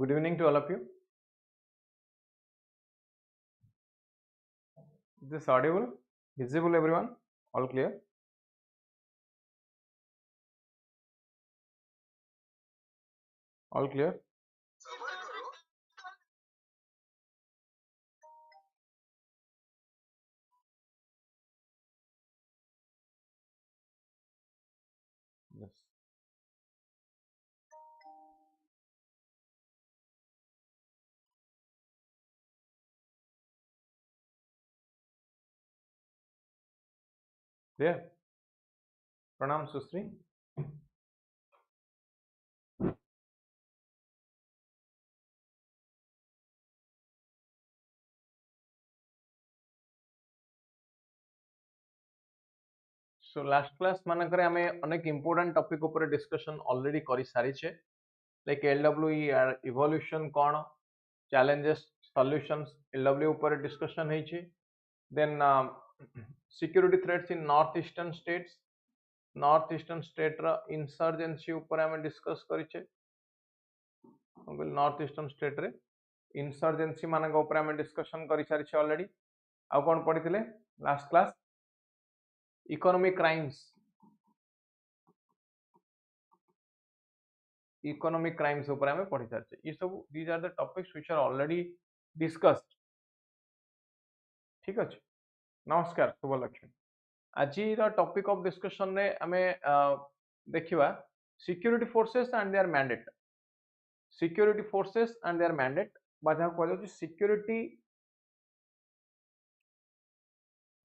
Good evening to all of you. Is this audible? Visible, everyone? All clear? All clear? Yes. Clear? Pranam Susri. So last class manakare ame अनेक important topic ऊपर discussion already करी सारिछे, like LWE evolution कौन, challenges solutions LW ऊपर discussion ହେଇଛି, then security threats in northeastern states रा insurgency ऊपर ame discuss करिछे, northeastern state रे insurgency मानक ऊपर ame discussion करी सारिछे already. आउ कौन पढ़ी last class economic crimes ऊपर हमें पढ़ी सारिछे. ये सब these are the topics which are already discussed. ठीक अछि. नमस्कार, शुभ लक्ष्मी. आज रा टॉपिक ऑफ डिस्कशन रे हमें देखिबा security forces and there mandate. Security forces and there mandate बाजा को जाउ सिक्योरिटी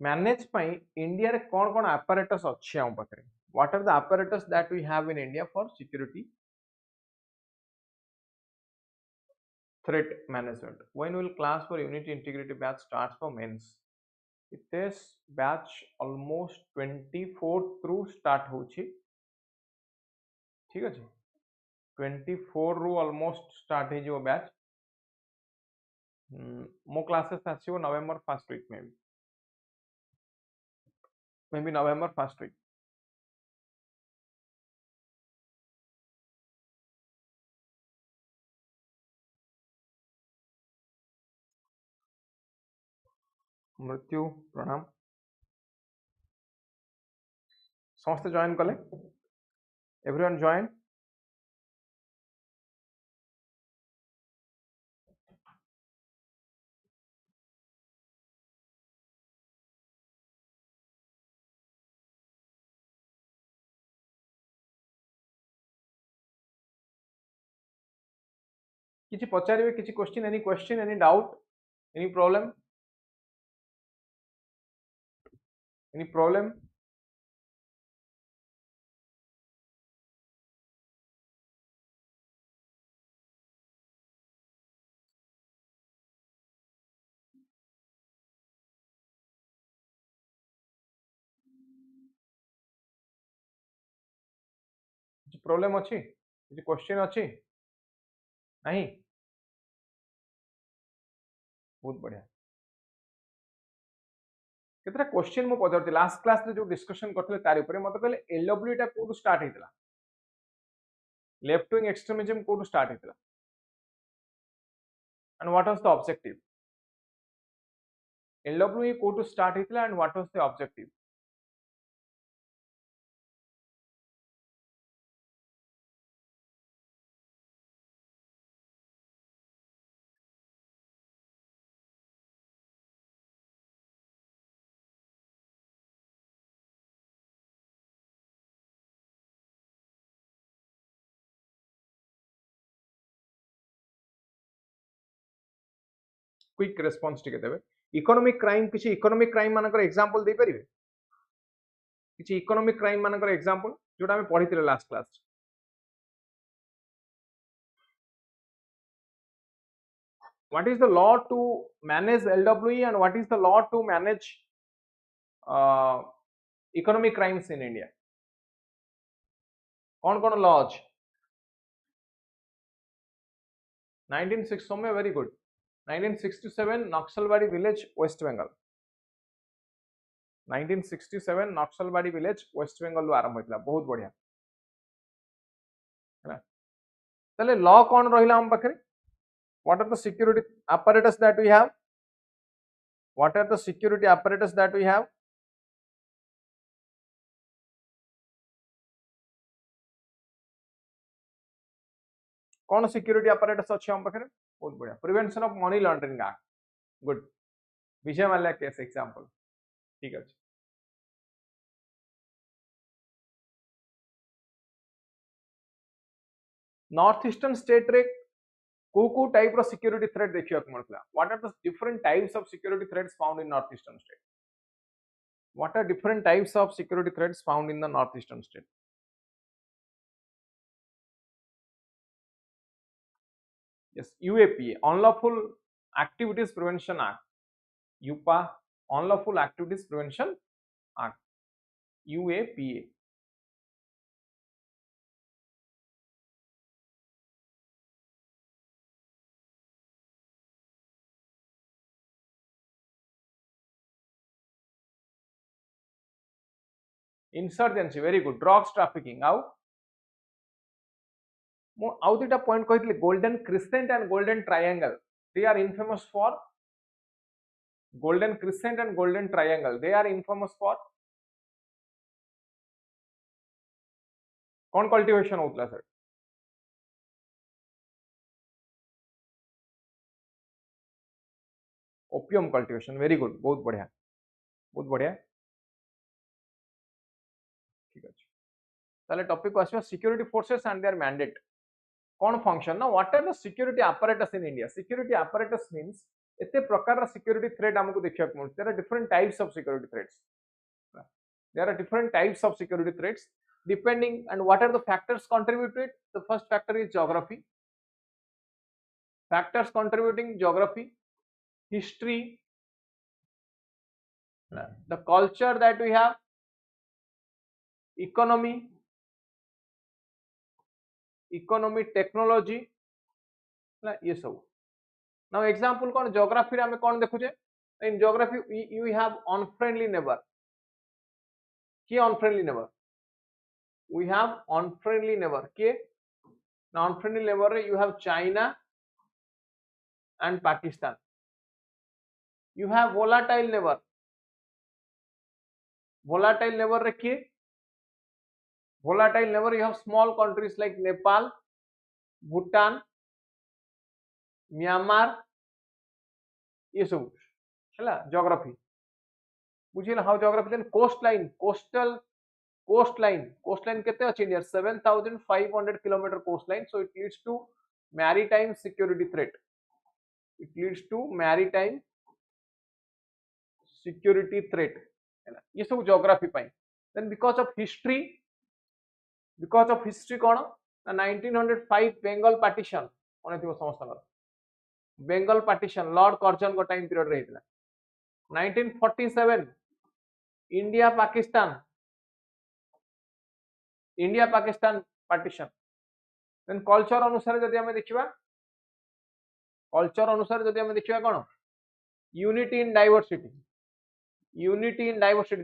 मैनेज पई इंडिया रे कोन कोन apparatus अछि हम पाखरे. What are the apparatus that we have in India for security threat management? When will class for unit integrity batch starts for mains? It is batch almost 24 through start होछि. ठीक अछि. 24 रू almost start हे जो batch. मो classes आसीबो November first week में, may be November first week. मृत्यु प्रणाम. समस्त जॉइन कले, एवरीवन जॉइन. किछि पचारिबे, किछि question, any doubt, any problem, any problem? किछि प्रॉब्लम अछि, किछि क्वेश्चन अछि नहीं? बहुत बढ़िया. केतरा क्वेश्चन मो पचारती लास्ट क्लास रे जो डिस्कशन करथले तारि ऊपर मते कहले एलडब्ल्यू टा कोड स्टार्ट हेतला, left wing extremism code start हेतला, and what was the objective? LWE code start हेतला and what was the objective? Quick response टिके देबे. इकोनॉमिक क्राइम, किछि इकोनॉमिक क्राइम मानकर एग्जांपल दे परिबे? किछि इकोनॉमिक क्राइम मानकर एग्जांपल जोटा हम पढिथिले last class. What is the law to manage LWE and what is the law to manage economic crimes in India? कौन कौन लॉ अछि? 1960 में, very good. 1967 Naxalbari village West Bengal. 1967 Naxalbari village West Bengal आरंभ होइतला. बहुत बढ़िया. तले लॉ कौन रहिला हम पाखरे? What are the security apparatus that we have? What are the security apparatus that we have? कौन सिक्योरिटी apparatus अच्छे हम पाखे? बहुत बढ़िया. Prevention of money laundering act. Good. Vijay Mallya case example. ठीक है. नॉर्थ ईस्टर्न स्टेट रे को टाइप रो सिक्योरिटी थ्रेट देखियो को मिलला. What are the different types of security threats found in north eastern state? What are different types of security threats found in the northeastern state? Yes, UAPA, Unlawful Activities Prevention Act. UPA, Unlawful Activities Prevention Act. UAPA. Insurgency, very good. Drugs trafficking. Out. Out it a point कहतले golden crescent and golden triangle. They are infamous for golden crescent and golden triangle. They are infamous for कौन cultivation होतला sir? Opium cultivation. Very good. बहुत बढ़िया. बहुत बढ़िया. ठीक है. ताले topic को आसवा security forces and their mandate. कौन फंक्शन ना? What are the security apparatus in India? Security apparatus means एते प्रकार security threat हमको देखिया को. There are different types of security threats. There are different types of security threats depending and what are the factors contribute to it. The first factor is geography. Factors contributing: geography, history, the culture that we have, economy, technology, ये सब. Now example कौन? geography रे हमें कौन देखुचे? In geography we have unfriendly neighbor. किए unfriendly neighbor? We have unfriendly neighbor. किए? Now unfriendly neighbor रे you have China and Pakistan. You have volatile neighbor. Volatile neighbor रे किए? Volatile neighbor you have small countries like Nepal, Bhutan, Myanmar, ये सब है geography. बुझिए how geography. Then coastline, coastline कितने अच्छे India? 7,500 kilometre coastline. So it leads to maritime security threat. It leads to maritime security threat. ये सब geography pi. Then because of history कौन? 1905 Bengal partition. कौन थी वो समझता? Bengal partition Lord Curzon को time period रही थी. 1947 India Pakistan partition. Then culture अनुसार जदि हमें देखिबा, कौन? Unity in diversity.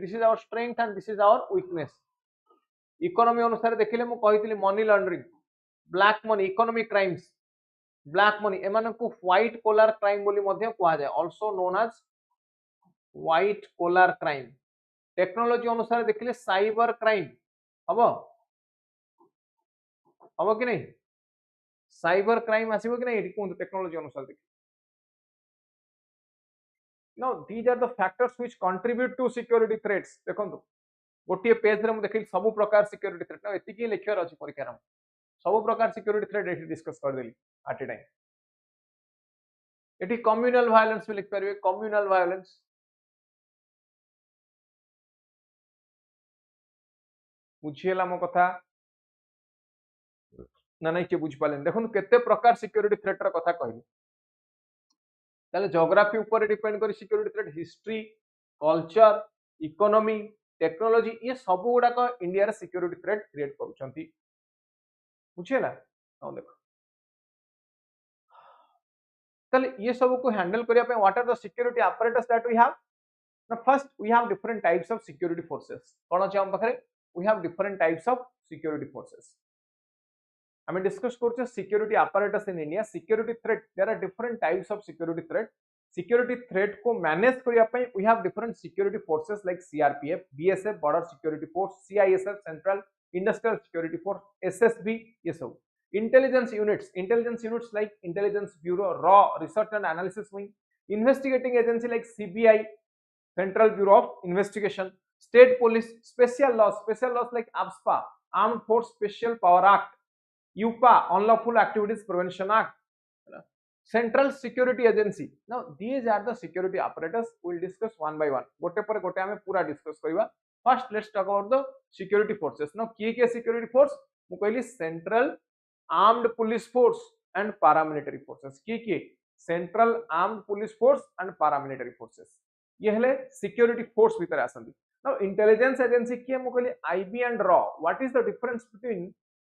This is our strength and this is our weakness. Economy अनुसार देखिले मु कहितली money laundering, black money, economic crimes, black money एमानकु white collar crime बोली मध्य कुआ जाय, also known as white collar crime. Technology अनुसार देखिले cyber crime हबो कि नहीं? साइबर क्राइम आसीबो कि नहीं? एठी कोन टेक्नोलॉजी अनुसार देखि. Now these are the factors which contribute to security threats. देखंतु गोटे पेज रे हम देखि सब प्रकार सिक्योरिटी थ्रेट. ना एतिकी लेक्चर अछि परीक्षा रे सब प्रकार सिक्योरिटी थ्रेट एठी डिस्कस कर देली एट ए टाइम. एठी कम्युनल वायलेंस में लिख परिबे. कम्युनल वायलेंस बुझिएला मो कथा ना नहीं के बुझ पालेन. देखो केते प्रकार सिक्योरिटी थ्रेट रा कथा कहली. ताले ज्योग्राफी ऊपर डिपेंड करी security threat, history, culture, economy, technology ये सब गुडा को इंडिया रे सिक्योरिटी थ्रेट क्रिएट करूछंती. बुझिएला? हां देखो ताले ये सब को हैंडल करिया पे what are the security apparatus that we have? Now first we have different types of security forces. कौन अछि हम पाखरे? We have different types of security forces. आम डिस्कस कर security apparatus in India security threat there are different types of security threat security threat को manage करने we have different security forces like CRPF BSF border security force CISF central industrial security force SSB ये सब intelligence units like intelligence bureau रॉ research and analysis wing investigating agency like CBI central bureau of investigation state police special laws like AFSPA armed force special power act UPA unlawful activities prevention act central security agency now these are the security apparatus we'll discuss one by one gote par gote ame pura discuss kariba first let's talk about the security forces now kiye security force mu कहली central armed police force and paramilitary forces kiye central armed police force and paramilitary forces ये हेले security force भीतर आसंती now intelligence agency किए mu कहली IB and RAW what is the difference between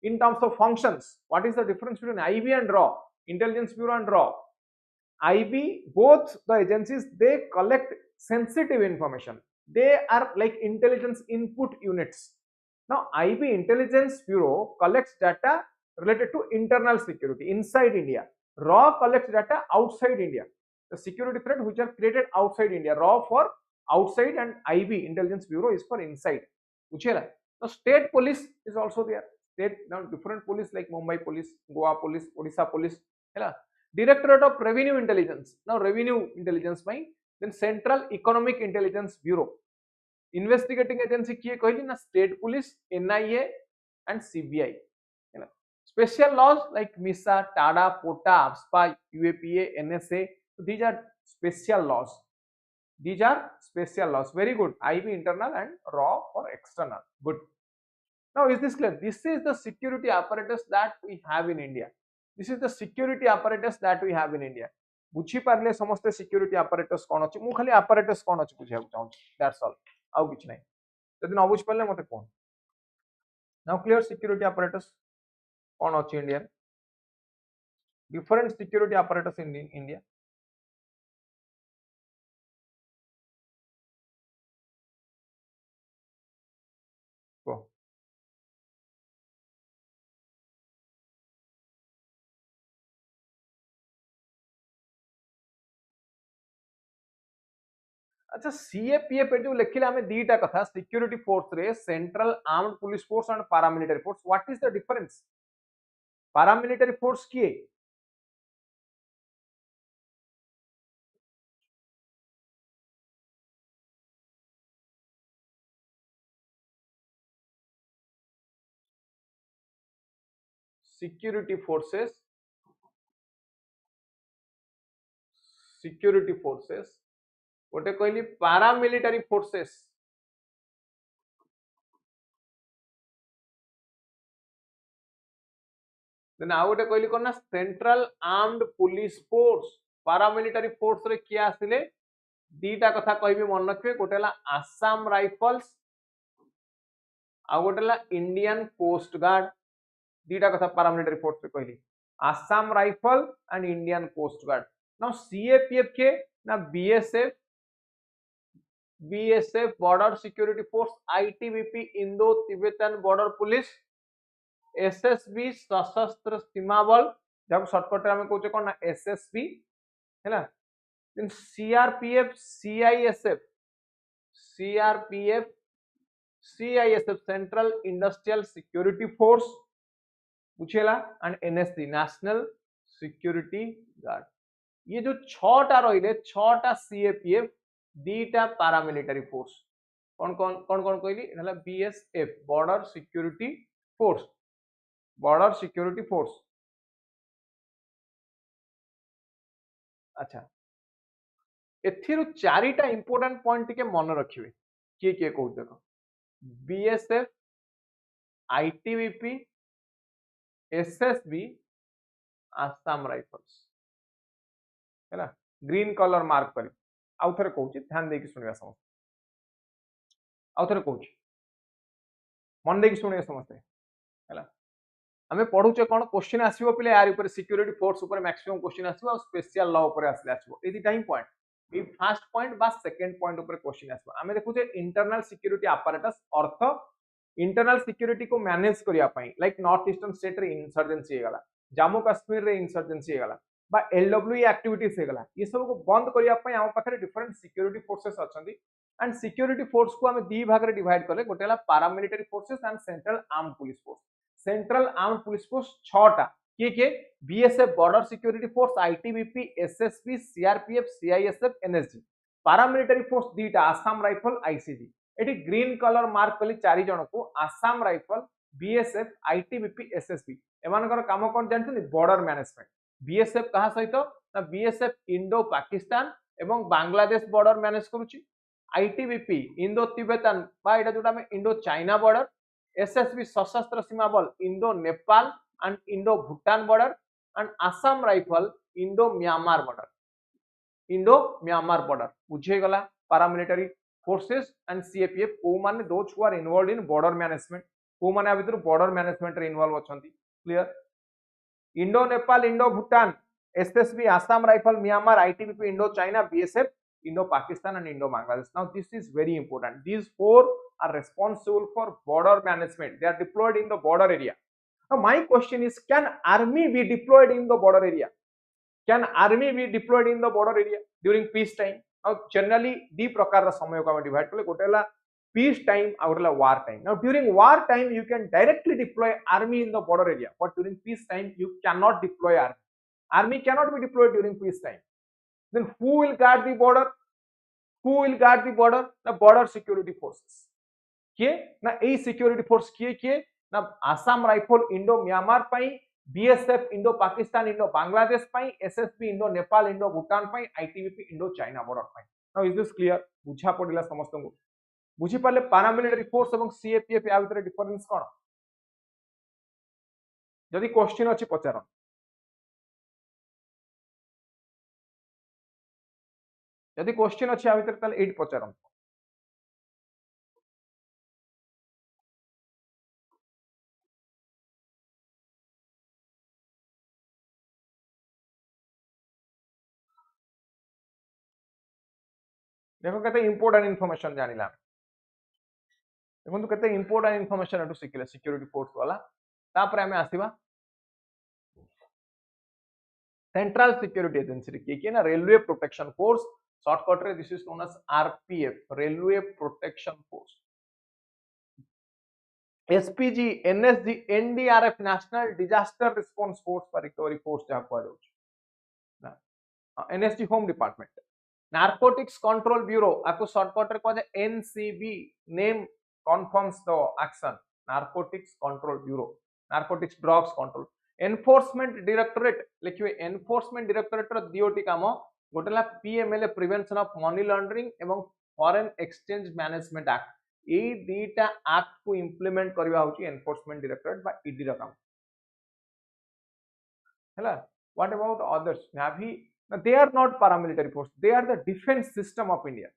in terms of functions what is the difference between IB and RAW intelligence bureau and RAW IB both the agencies they collect sensitive information they are like intelligence input units now IB intelligence bureau collects data related to internal security inside India RAW collects data outside India the security threat which are created outside India RAW for outside and IB intelligence bureau is for inside बुझेला now state police is also there state now different police like Mumbai police Goa police Odisha police hela directorate of revenue intelligence now revenue intelligence by then central economic intelligence bureau investigating agency kiye कहली ना state police NIA and CBI hela special laws like Mishra TADA POTA AFSPA UAPA NSA so these are special laws very good IB internal and RAW for external good now is this clear this is the security apparatus that we have in India this is the security apparatus that we have in India बुझी पारले समस्त security apparatus कोन अछि मु खाली apparatus कोन अछि बुझिया चाहू that's all आउ किछ नै जदि न बुझ पारले मते कोन now clear security apparatus कोन अछि India different security apparatus in India को अच्छा सीएपीएफ जो लिखिले हमें दीटा कथा सिक्योरिटी फोर्स रे central armed police force and paramilitary force what is the difference paramilitary force किए सिक्योरिटी फोर्सेस गोटे कहली पारामिलिटरी फोर्सेस देन आउ गोटे कहली कोन ना central armed police force paramilitary force रे किया आसिले दीटा कथा कहबी मन रखबे गोटेला आसाम राइफल्स आ गोटेला इंडियन कोस्ट गार्ड दीटा कथा पारामिलिटरी फोर्स रे कहली Assam rifle and Indian coast guard now CAPF के ना BSF border security force ITBP Indo Tibetan border police SSB Sashastra Seema बल जब शॉर्टकट रे हम कहूचे कोन ना एसएसबी हैला then CRPF CISF central industrial security force बुझेला and NSC national security guard ये जो छटा रहिले छटा सीएपीएफ दीटा पारामिलिटरी फोर्स कौन कहली हला बीएसएफ बॉर्डर सिक्योरिटी फोर्स अच्छा एथिरु चारिटा इंपोर्टेंट पॉइंट टिके मन रखिबे किए कहू देख BSF ITBP SSB Assam rifles है ग्रीन कलर मार्क कर आउ थे कहूँ ध्यान देकी शुणा समस्त आउ थे कहूँ मन देकी शुणा समस्ते है आम पढ़ुचे कौन क्वेश्चन आसो पे यार सिक्योरिटी फोर्स मैक्सिमम क्वेश्चन आसो स्पेशल लॉ आसले आसो ये दुटा ही पॉइंट ये फर्स्ट पॉइंट बा सेकंड पॉइंट क्वेश्चन आसो आम देखुचे इंटरनल सिक्योरिटी apparatus अर्थ इंटरनल सिक्योरिटी को मैनेज करिया पई लाइक नॉर्थ ईस्टर्न स्टेट रे इंसर्जेंसी हे गला जम्मू कश्मीर रे इंसर्जेंसी हे गला बा एलडब्ल्यूई एक्टिविटीज हे गला ये सब को बंद करिया पई हम पाखरे डिफरेंट सिक्योरिटी फोर्सेस अछंती एंड सिक्योरिटी फोर्स को हमें दी भाग रे डिवाइड करले गोटेला paramilitary forces and central arm police force central arm police force 6 टा के BSF border security force ITBP SSB CRPF CISF NSG paramilitary force दीटा आसाम राइफल आईसीजी एटी ग्रीन कलर मार्क कली 4 जन को Assam rifle BSF ITBP SSB एमानकर काम कोन जानथि बॉर्डर मैनेजमेंट बीएसएफ कहा सहित ना बीएसएफ इंडो पाकिस्तान एवं बांग्लादेश बॉर्डर मैनेज करूची आईटीबीपी इंडो तिब्बतन बा एटा जोटा में Indo China border SSB Sashastra Seema बल Indo Nepal and Indo Bhutan border and Assam rifle Indo Myanmar border बुझे गला paramilitary forces and CAPF को माने those who are involved in border management को माने अभी border management रे involve अछंती clear Indo Nepal Indo Bhutan SSB Assam rifle Myanmar ITBP Indo China BSF Indo Pakistan and Indo Bangladesh. Now this is very important. These 4 are responsible for border management. They are deployed in the border area. Now my question is, can army be deployed in the border area? Can army be deployed in the border area during peace time? Now generally दी प्रकार रा समय को हम divide करले गोटेला peace time और war time. Now during war time you can directly deploy army in the border area, but during peace time you cannot deploy army. Army cannot be deployed during peace time. Then who will guard the border? Who will guard the border? The border security forces. किए ना ए security force किए ना Assam rifle Indo Myanmar pi BSF Indo Pakistan Indo Bangladesh pi SSB Indo Nepal Indo Bhutan pi ITBP Indo China border pi now is this clear बुझा पड़िला समस्त को बुझी पाले paramilitary force एवं सीएपीएफ या भीतर डिफरेंस कोन जदी क्वेश्चन अछि पचार जदी क्वेश्चन अछि या भीतर ताले 8 पचार देखो केते इंपोर्टेंट इन्फॉर्मेशन जानिला देखो केते इंपोर्टेंट इन्फॉर्मेशन एटू सिखिले सिक्योरिटी फोर्स वाला तापर हमें आसीबा सेंट्रल सिक्योरिटी एजेंसी के ना रेलवे प्रोटेक्शन फोर्स शॉर्टकट रे this is known as RPF railway protection force SPG NSG NDRF national disaster response force पर रिकवरी फोर्स जहा को ना NSG home department narcotics control bureau आपको शॉर्टकट रे कह जाए NCB name confirms the action narcotics control bureau narcotics drugs control enforcement directorate लिखिए enforcement directorate रो दियोटी काम गोटेला PMLA prevention of money laundering एवं फॉरेन एक्सचेंज मैनेजमेंट एक्ट ए दीटा एक्ट को इंप्लीमेंट करबा होची एनफोर्समेंट डायरेक्टोरेट बा ईडी रो काम हैला व्हाट अबाउट अदर्स नावी Now, they are not paramilitary force. They are the defense system of India.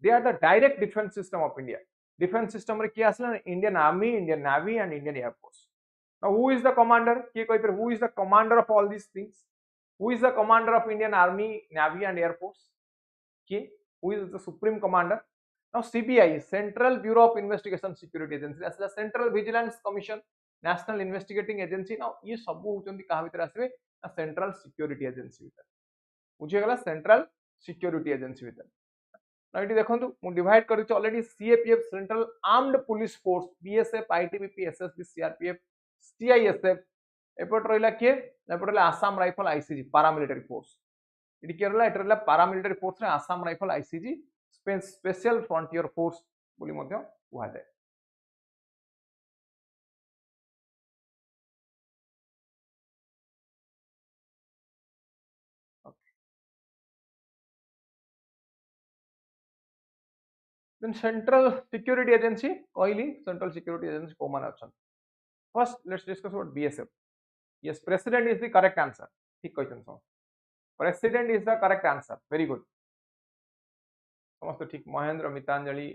They are the direct defense system of India. Defense system रे क्या असला Indian Army, Indian Navy, and Indian Air Force. Now, who is the commander? क्या कोई who is the commander of all these things? Who is the commander of Indian Army, Navy, and Air Force? क्या? Who is the supreme commander? Now, CBI, Central Bureau of Investigation Security Agency, असला Central Vigilance Commission, National Investigating Agency. Now, ये सब होचंदी कहाँ भीतर आसवे? Central Security Agency भीतर. बुझे गला central security agency भीतर ना इटी देखंतु मु डिवाइड करिछ already CAPF central armed police force BSF ITBP SSB CRPF CISF एपट रहिला के एपट रहिला Assam rifle ICG paramilitary force इटी के रहिला एट रहिला पैरामिलिटरी फोर्स रे Assam rifle ICG special frontier force बोली मध्य कुहा जाय Then Central Security Agency, कहली Central Security Agency को माने अच्छा. First, let's discuss about BSF. Yes, President is the correct answer. ठीक question so. President is the correct answer. Very good. समस्त ठीक. महेंद्र, मितांजलि,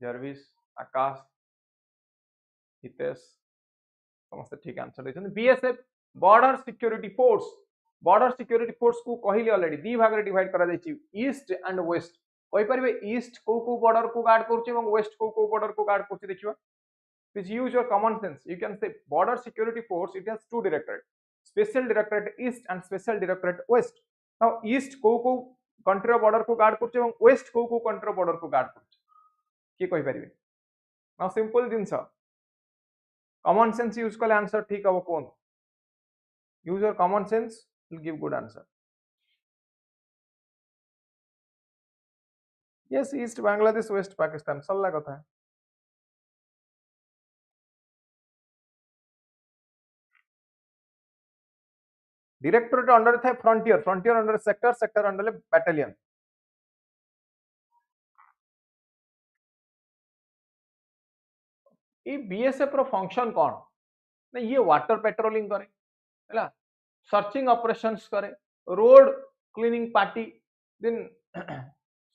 जर्विस, आकाश, हितेश, समस्त ठीक answer देछन. BSF Border Security Force. Border Security Force को कहली ऑलरेडी दी भाग रे डिवाइड करा जायछि ईस्ट एंड वेस्ट. कहि परिबे ईस्ट को बॉर्डर को गार्ड करछि एवं वेस्ट को बॉर्डर को गार्ड करछि देखिबा Please use your common sense. You can say border security force, it has two directorate, special directorate east and special directorate west. Now east को country border को guard करছে এবং west को country border को guard करছে, কি কই পারিবে? Now simple জিনিস, common sense use কলে answer ঠিক হবো কোন? Use your common sense, will give good answer. Yes, east Bangladesh, west Pakistan, सरला कथा है. Directorate under the frontier, frontier under sector, sector under battalion. ये बीएसएफ रो फंक्शन कौन ना, ये वाटर पेट्रोलिंग करे है, सर्चिंग ऑपरेशंस करे, road cleaning party, then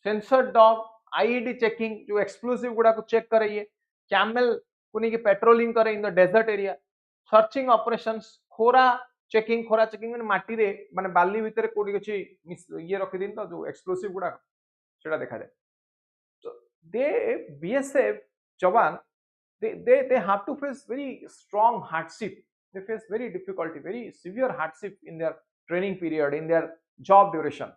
sensor dog, IED checking, जो एक्सप्लोसिव गुड़ा को चेक करे, ये कैमल को नहीं पेट्रोलिंग करे in the desert area, searching operations, खोरा चेकिंग मैंने माटी रे माने बाली भितर कोडी अछि ये रखि दिन तो जो एक्सप्लोसिव गुड़ा सेटा देखा जाए. तो दे बीएसएफ जवान they have to face very strong hardship, they face very difficulty, very severe hardship in their training period, in their job duration,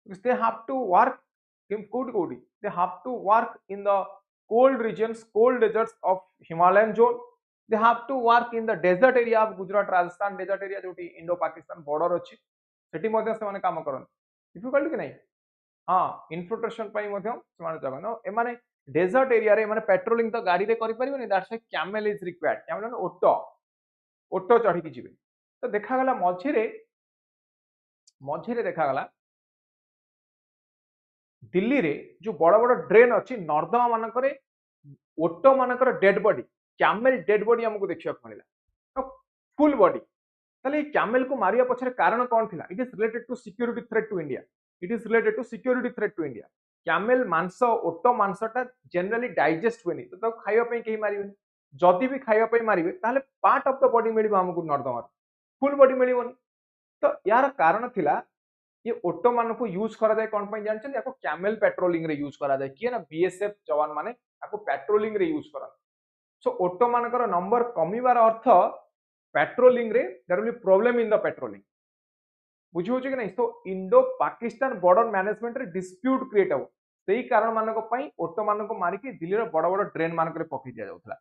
because they have to work in Kodi, they have to work in the cold regions, cold deserts of Himalayan zone, they have to work in the desert area of Gujarat Rajasthan desert area जोटी Indo Pakistan border अछि सेठी मध्ये से माने काम करन difficult कि नहीं. हाँ infiltration पई मध्ये से माने जगन ए माने डेजर्ट एरिया रे माने पेट्रोलिंग तो गाड़ी रे करि परिबनी, that's why camel is required. Camel माने ओटो, ओटो चढ़ी कि जिवे. तो देखा गला मझिरे देखा गला दिल्ली रे जो बड़ बड़ ड्रेन अछि नर्दमा मानकरे ओटो मानकर dead body, camel dead body हमको देखिया मिला, तो फुल बॉडी. ताले कैमल को मारिया पछरे कारण कोन थिला? It is related to security threat to India, it is related to security threat to India. Camel मांस, ओटो मांसटा जनरली डाइजेस्ट हुएनी, तो खाइबा पई केही मारिबेनी. जदि भी खाइबा पई मारिबे ताले पार्ट ऑफ द बॉडी मिलिबो हमको नर्दमा, फुल बॉडी मिलिबोनी. तो यार कारण थिला ये ओटो मान को यूज करा जाए कोन पई जानछन, याको कैमल पेट्रोलिंग रे यूज करा जाए. किए ना बीएसएफ जवान माने याको पेट्रोलिंग रे यूज करा. सो ओटो मानकर नंबर कमीबार अर्थ पेट्रोलिंग रे there will be problem in the patrolling. बुझी होछ कि नहीं? तो इंडो पाकिस्तान बॉर्डर मैनेजमेंट रे डिस्प्यूट क्रिएट हो, सेही कारण मानको पई ओटो मानको मारी के दिल्ली रे बड़ बड़ ड्रेन मानक रे पकि दिया जाउथला.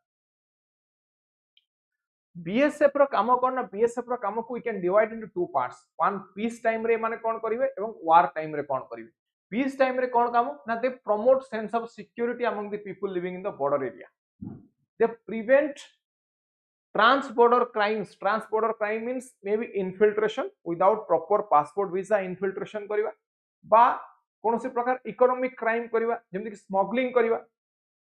बीएसएफ रो काम कोन ना, बीएसएफ रो काम को we can divide into two parts. One peace time रे माने कोन करिवे एवं वार टाइम रे कोन करिवे. पीस टाइम रे कोन काम ना, they promote sense of security among the people living in the border area, they prevent trans-border crimes. Trans-border crime means maybe infiltration without proper passport visa, infiltration करिवा बा कोनोसी प्रकार economic crime करिवा, जेमति कि स्मगलिंग करिवा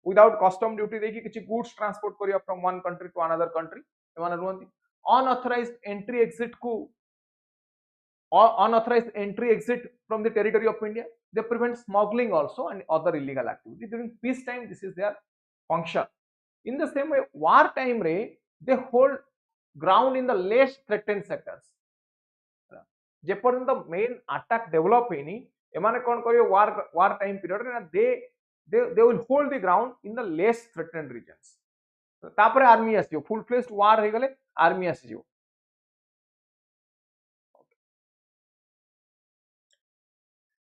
विदाउट कस्टम ड्यूटी देखि किछि गुड्स ट्रांसपोर्ट करिवा from one country to another country. एमाने रुहंती अनऑथराइज्ड एंट्री एक्सिट को, unauthorized entry exit from the territory of India. They prevent smuggling also and other illegal activity. During peace time, this is their function. In the same way, war time ray, they hold ground in the less threatened sectors. जेपर्यंत main attack develop हेनी एमाने कोन करियो war time period रे ना, they will hold the ground in the less threatened regions. तापरे army आसीयो, full fledged war हे गले army आसीयो.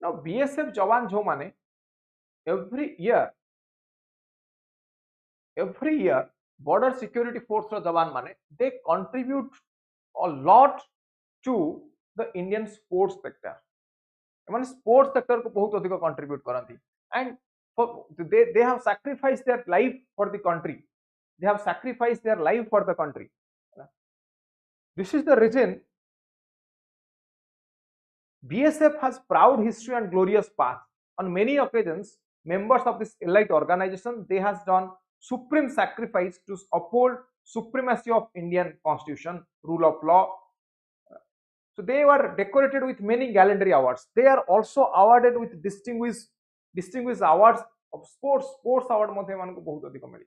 Now BSF जवान जो माने every year border security force रो जवान माने they contribute a lot to the Indian sports sector. एमाने sports sector को बहुत अधिक कंट्रीब्यूट करंती, and they have sacrificed their life for the country. They have sacrificed their life for the country. This is the reason BSF has proud history and glorious past. On many occasions, members of this elite organization, they has done supreme sacrifice to uphold supremacy of Indian constitution, rule of law. So they were decorated with many gallantry awards. They are also awarded with distinguished awards of sports award मध्ये मानको बहुत अधिक मिली.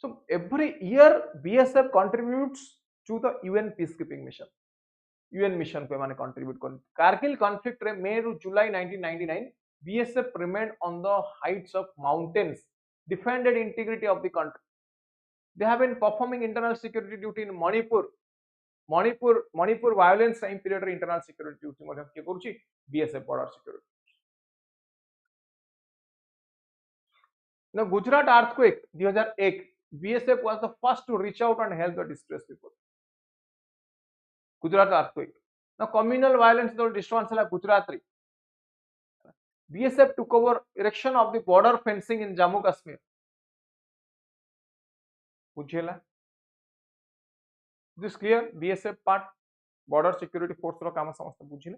So every year BSF contributes to the UN peacekeeping mission. UN mission को माने contribute कर. Kargil conflict रे May to July 1999 BSF remained on the heights of mountains, defended integrity of the country. They have been performing internal security duty in Manipur violence time period internal security duty ମଧ୍ୟ କିଏ କରୁଛି BSF border security. Now Gujarat earthquake 2001, BSF was the first to reach out and help the distressed people. Gujarat earthquake. Now communal violence the disturbance la Gujarat रे. BSF took over erection of the border fencing in Jammu Kashmir. बुझेला? This clear? BSF part border security force रो काम समस्त बुझिले.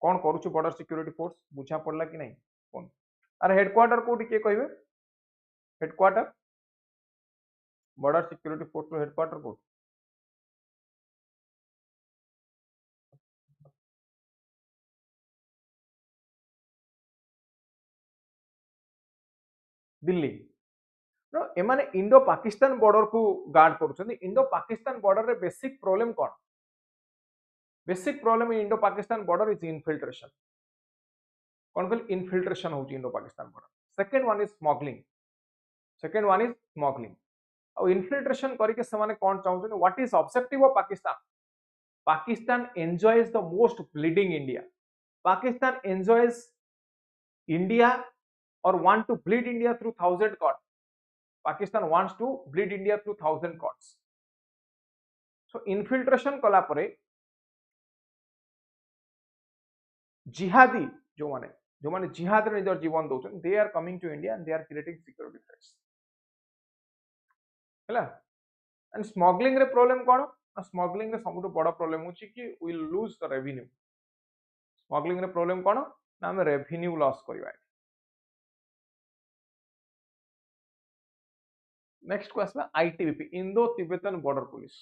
कौन करूछु border security force बुझा पड़ला कि नहीं कौन अरे हेडक्वार्टर कोठी के कहबे हेडक्वार्टर border security force रो हेडक्वार्टर कोठी दिल्ली नो एमाने इंडो पाकिस्तान बॉर्डर को गार्ड करूछन इंडो पाकिस्तान बॉर्डर रे बेसिक प्रॉब्लम कोन basic problem in Indo Pakistan border is infiltration कौन कहल इनफिल्ट्रेशन होची Indo Pakistan border second one is smuggling और इनफिल्ट्रेशन करके समाने कौन चाहते हैं what is objective of Pakistan enjoys the most bleeding India Pakistan enjoys India और want to bleed India through 1000 cut Pakistan wants to bleed India through 1000 cuts so infiltration कला परे जिहादी जो माने जिहाद रे निजर जीवन दउछन they are coming to India and they are creating security threats हैला एंड स्मगलिंग रे प्रॉब्लम कोन स्मगलिंग रे सबुठ बड़ प्रॉब्लम होची कि we lose the revenue smuggling रे प्रॉब्लम कोन ना हम रेवेन्यू लॉस करबा next question ITBP Indo Tibetan border police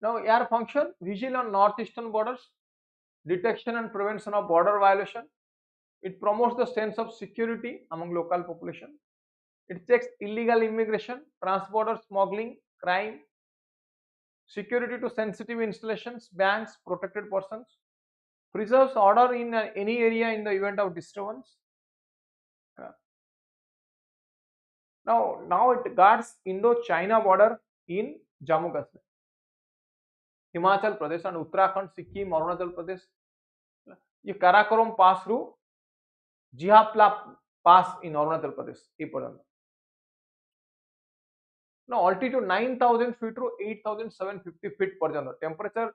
now यार function vigil on north eastern borders detection and prevention of border violation. It promotes the sense of security among local population. It checks illegal immigration, trans-border smuggling, crime, security to sensitive installations, banks, protected persons, preserves order in any area in the event of disturbance. Now it guards Indo-China border in Jammu Kashmir. Himachal Pradesh and Uttarakhand Sikkim Arunachal Pradesh ये काराकोरम पास रू जिहाप्ला पास इन अरुणाचल प्रदेश ये पर्यंत no altitude 9000 feet रू 8750 feet पर्यंत temperature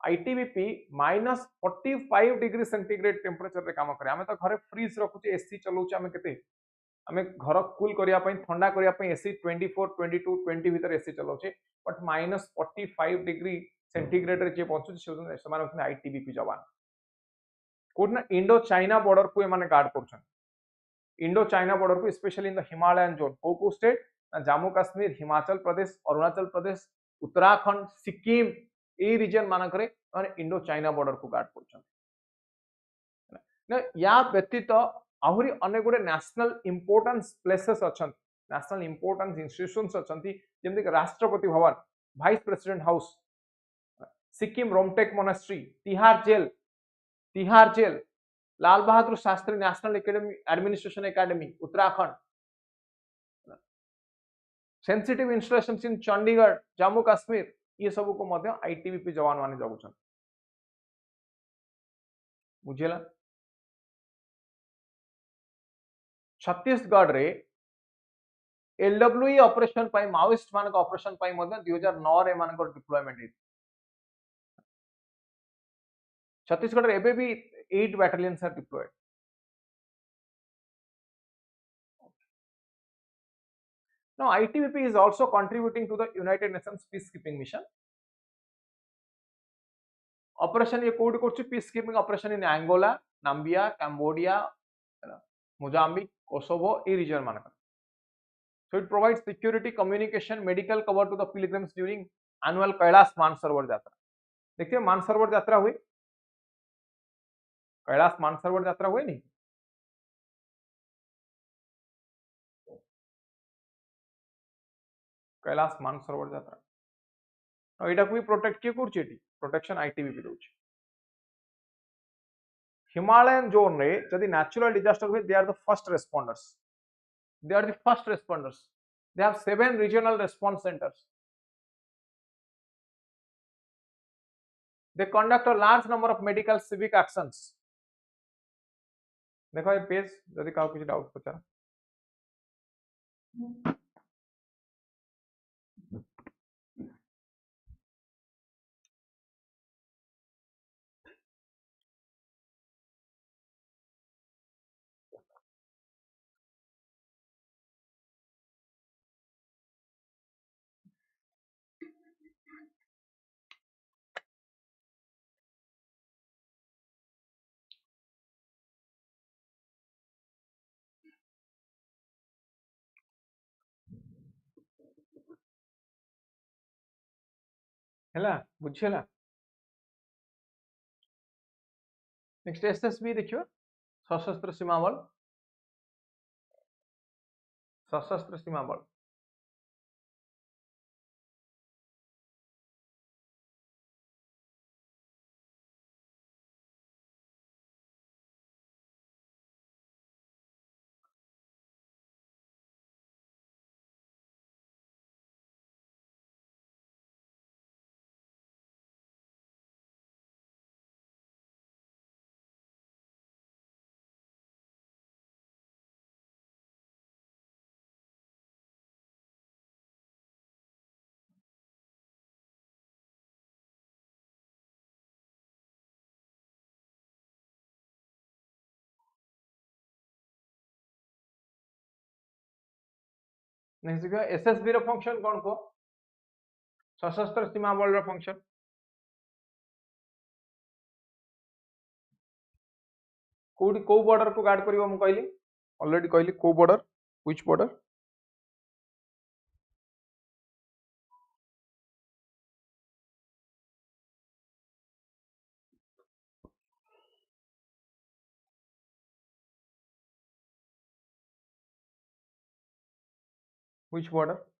ITBP -45 degree centigrade temperature रे काम करे आमे तो घरे फ्रीज रखुचे एसी चलाउचे आमे केते आमे घर कूल करिया पई ठंडा करिया पई एसी 24 22 20 भीतर एसी चलाउचे बट -45 डिग्री सेंटीग्रेड रे जे पहुंचु से समान आईटीबीपी जवान कोना इंडो चाइना बॉर्डर को माने गार्ड करछन इंडो चाइना बॉर्डर को specially in the Himalayan zone को स्टेट जम्मू काश्मीर हिमाचल प्रदेश अरुणाचल प्रदेश उत्तराखंड सिक्किम ए रीजन मानकरे माने इंडो चाइना बॉर्डर को गार्ड करछन ना या व्यतीत आहुरी अनेक गुडे नेशनल इंपोर्टेंस प्लेसेस अछन नेशनल इंपोर्टेंस इंस्टीट्यूशंस अछंती जेमि Rashtrapati Bhavan vice president house Sikkim Rumtek monastery Tihar jail Lal Bahadur Shastri national administration academy Uttarakhand sensitive installations इन चंडीगढ़ जम्मू काश्मीर ये सब को मध्य आईटीबीपी जवान माने जगुछन बुझेला छत्तीसगढ़ रे एलडब्ल्यूई ऑपरेशन पाई माओइस्ट मान ऑपरेशन पाई मध्य 2009 रे मान डिप्लॉयमेंट छत्तीसगढ़ एबे भी 8 battalions are deployed. Now ITBP is also contributing to the United Nations peacekeeping mission. Operation ये कोड करछि peacekeeping operation in Angola, Namibia, Cambodia, Mozambique, Kosovo A region मानक. So it provides security, communication, medical cover to the pilgrims during annual Kailash Mansarovar यात्रा. देखिए मानसरोवर यात्रा हुई कैलाश मानसरोवर यात्रा हुए नहीं कैलाश मानसरोवर यात्रा एटा को भी प्रोटेक्ट किए करछि प्रोटेक्शन आईटीबीपी दोछि Himalayan zone रे जदि natural disaster हुए, they are the first responders. They are the first responders. They have 7 regional response centers. They conduct a large number of medical civic actions. देखो ये page जदि cow कुछ doubt पचारा हैला बुझियला next SSB देखियो सशस्त्र सीमा बल next देखियो एसएसबी रो function कोन को सशस्त्र सीमा बल रो फंक्शन कोडी को बॉर्डर को गार्ड करिवो हम कहली ऑलरेडी कहली को border which border which border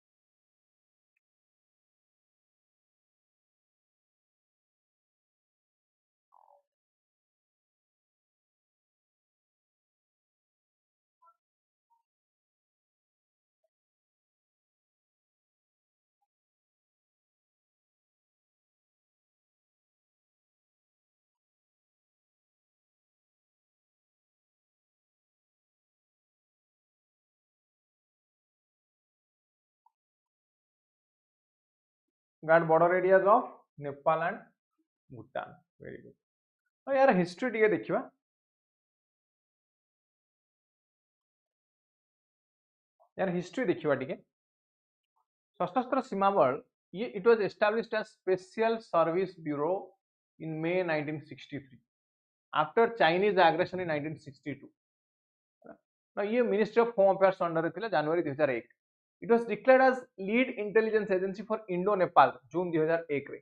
guard border areas of Nepal and Bhutan very good तो यार हिस्ट्री टिके देखिबा यार हिस्ट्री देखिबा टिके सशस्त्र सीमा बल ये it was established as special service bureau in May 1963 after Chinese aggression in 1962 ना ये ministry of home affairs under थिला January 2001 it was declared as lead intelligence agency for Indo Nepal June 2001 रे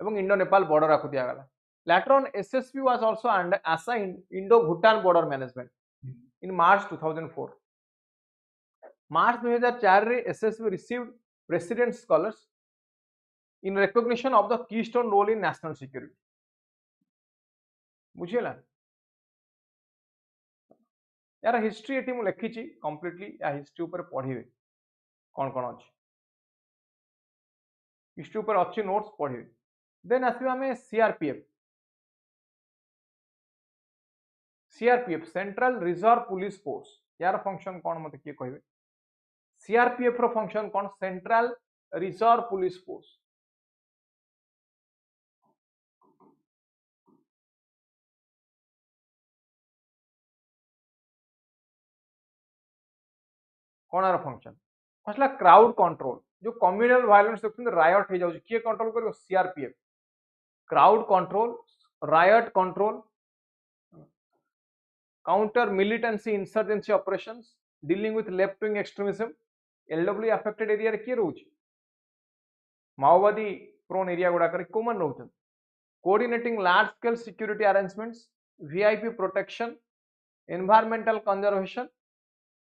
एवं इंडो नेपाल बॉर्डर आखु दिया गला later on SSB was also under assigned Indo Bhutan border management in March 2004 March 2004 रे SSB received president scholars in recognition of the keystone role in national security बुझियला यार history eighty मु लिखिची completely या history ऊपर पढिबे कोन कोन अछि history ऊपर अछि notes पढिबे देन आसीबा हमें CRPF central reserve police force यार फंक्शन कोन मते के कहबे सीआरपीएफ रो फंक्शन कोन सेंट्रल रिजर्व पुलिस फोर्स कोन आर फंक्शन फसला क्राउड कंट्रोल जो कम्युनल वायलेंस देखते रायट हो जाउची के कंट्रोल करियो CRPF crowd control riot control counter militancy insurgency operations dealing with left wing extremism LW affected area रे के रहउची माओवादी प्रोन एरिया गुडा करे कॉमन रहउछन coordinating large scale security arrangements VIP protection environmental conservation